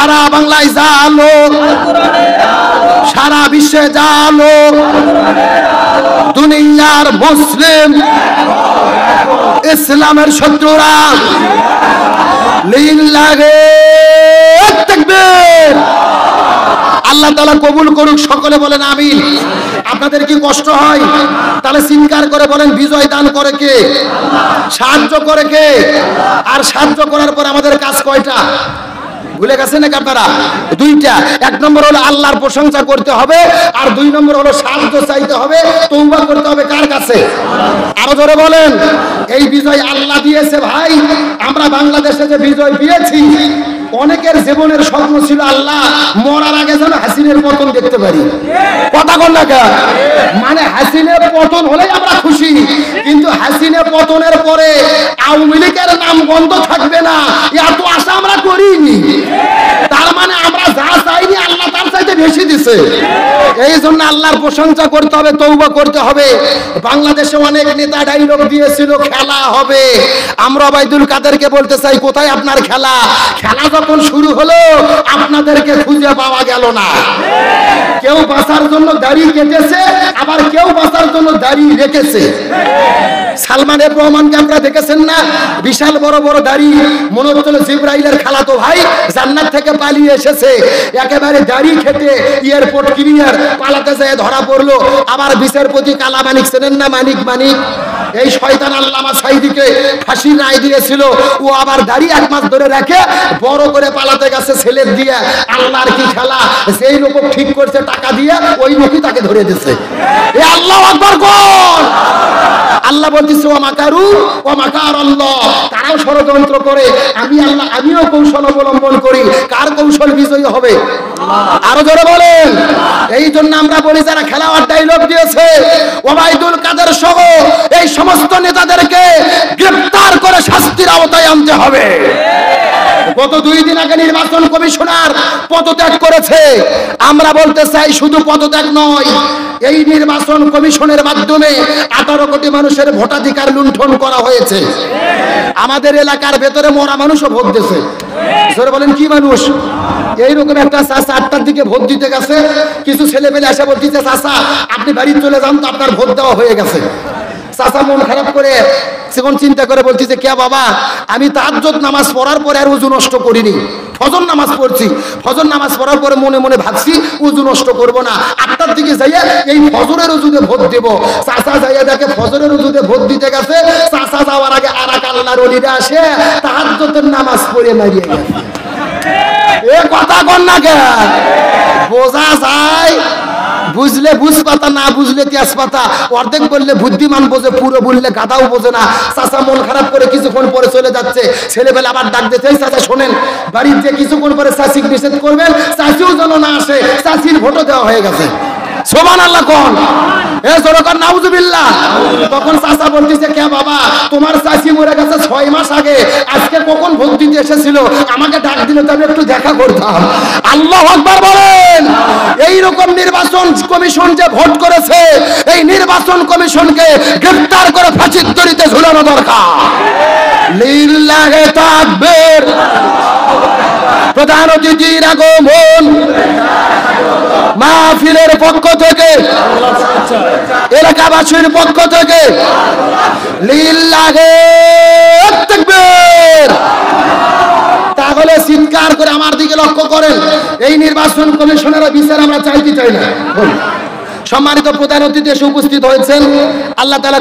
সারা বাংলায় যা আলো, সারা বিশ্বে যা আলো, দুনিয়ার মুসলিম ইসলামের শত্রুরা লিল্লাহে তাকবীর। আল্লাহ তাআলা কবুল করুক, সকলে বলেন আমিন। আপনাদের কি কষ্ট হয়? তাহলে চিৎকার করে বলেন বিজয় দান করে কে? সাহায্য করে কে? আর সাহায্য করার পর আমাদের কাজ কয়টা? ভুলে গেছেন নাকি আপনারা? দুইটা। এক নম্বর হলো আল্লাহর প্রশংসা করতে হবে, আর দুই নম্বর হলো সাহায্য চাইতে হবে, তওবা করতে হবে কার কাছে? আরো জোরে বলেন। এই বিজয় আল্লাহ দিয়েছে ভাই। আমরা বাংলাদেশে যে বিজয় পেয়েছি, অনেকের জীবনের স্বপ্ন ছিল আল্লাহ মরার আগে যেন হাসিনের পতন দেখতে পারি। কথা বল না কেন? মানে হাসিনের পতন হলেই আমরা খুশি, কিন্তু হাসিনের পতনের পরে আওয়ামী লীগের নাম বন্ধ থাকবে না, এত আশা আমরা করিনি। তার মানে আমরা যা চাইনি আল্লাহ তার চাইতে বেশি দিছে। এই জন্য আল্লাহর প্রশংসা করতে হবে, তওবা করতে হবে। বাংলাদেশে অনেক নেতা ডায়লগ দিয়েছিল খেলা হবে। আমরা ওবায়দুল কাদেরকে বলতে চাই, কোথায় আপনার খেলা? খেলা যখন শুরু হলো আপনাদেরকে খুঁজে পাওয়া গেল না। কেউ বাঁচার জন্য দাড়ি কেটেছে, আবার কেউ বাঁচার জন্য দাড়ি রেখেছে। সালমান এফ রহমানকে আপনারা দেখেছেন না? বিশাল বড় বড় দাড়ি, মনে হচ্ছিল জিবরাইলের খালাতো ভাই জান্নাত থেকে পালিয়ে এসেছে। একেবারে দাড়ি খেতে এয়ারপোর্ট ক্লিয়ার, পালাতে যায় ধরা পড়লো। আবার বিচারপতি কালা মানিক, চেনেন না? মানিক এই শয়তান আল্লামা সাঈদীকে ফাঁসির রায় দিয়েছিল, ও আবার দাড়ি 1 মাস ধরে রেখে বড় করে পালাতে গেছে ছেলের দিয়ে। আল্লাহর কি খেলা! সেই লোক ঠিক করছে টাকা দিয়ে, ওই লোকই তাকে ধরে দিয়েছে। এ আল্লাহু আকবার কোন! আল্লাহ বলতেছে ওয়া মাকারু ওয়া মাকার আল্লাহ। তারাও ষড়যন্ত্র করে, আমি আল্লাহ আমিও কৌশল অবলম্বন করি। কার কৌশল বিজয়ী হবে? আরো জোরে বলেন। এই জন্য আমরা বলি যারা খেলাওয়ার ডায়লগ দিয়েছে, ওবায়দুল কাদের সহ এই সমস্ত নেতাদেরকে গ্রেফতার করে শাস্তির আওতায় আনতে হবে। গত 2 দিন আগে নির্বাচন কমিশনার পদত্যাগ করেছে। আমরা বলতে চাই শুধু পদত্যাগ নয়, এই নির্বাচন কমিশনের মাধ্যমে 18 কোটি মানুষের ভোটাধিকার লুণ্ঠন করা হয়েছে। আমাদের এলাকার ভেতরে মরা মানুষও ভোট দিয়েছে। জোরে বলেন কি মানুষ? এইরকম একটা চাচা 8টার দিকে ভোট দিতে গেছে, কিছু ছেলে পেলে এসে বলতেছে চাচা আপনি বাড়ি চলে যান তো, আপনার ভোট দেওয়া হয়ে গেছে। চাচা মন খারাপ করে সেখন চিন্তা করে বলতেছে কে বাবা, আমি তাহাজ্জুদ নামাজ পড়ার পরে আর ওযু নষ্ট করিনি, ফজর নামাজ পড়ছি। ফজর নামাজ পড়ার পরে মনে মনে ভাবছি ওযু নষ্ট করব না, 8টার দিকে যাইয়া এই ফজরের ওযুতে ভোট দেব। চাচা যাইয়া দেখে ফজরের ওযুতে ভোট দিতে গেছে। চাচা যাওয়ার আগে আরাক আল্লাহর ওলিরা আসে তাহাজ্জুদের নামাজ পড়ে মারিয়ে গেছে। এ কথা কন না কেন? বোঝা যায়। বুঝলে বুঝ পাতা, না বুঝলে তেজ পাতা। অর্ধেক বললে বুদ্ধিমান বোঝে, পুরো বললে গাধাও বোঝে না। চাচা মন খারাপ করে কিছুক্ষণ পরে চলে যাচ্ছে। ছেলেবেলা আবার ডাক দিতে, চাচা শোনেন, বাড়ির যে কিছুক্ষণ পরে চাচিকে নিষেধ করবেন, চাচিও যেন না আসে, চাচির ভোটও দেওয়া হয়ে গেছে। সুবহানাল্লাহ কোন! এ জোরকার নাউজুবিল্লাহ। তখন চাচা বলতেছে কে বাবা, তোমার চাচি মরে গেছে 6 মাস আগে, আজকে কখন ভোট দিতে এসেছিল, আমাকে ডাক দিলে তো আমি একটু দেখা করতাম। আল্লাহু আকবার বলেন। এই রকম নির্বাচন কমিশন যে ভোট করেছে, এই নির্বাচন কমিশনকে গ্রেফতার করে ফাঁসির দড়িতে ঝুলানো দরকার। লিল্লাহি তাকবীর। প্রধান অতিথির আগমন মাহফিলের পক্ষ থেকে, এলাকাবাসীর পক্ষ থেকে লিল্লাহি তাকবীর। তাহলে চিৎকার করে আমার দিকে লক্ষ্য করেন। এই নির্বাচন কমিশনের বিচার আমরা চাইতে চাই না। সম্মানিত প্রধান অতিথি এসে উপস্থিত হয়েছেন। আল্লাহ তাআলা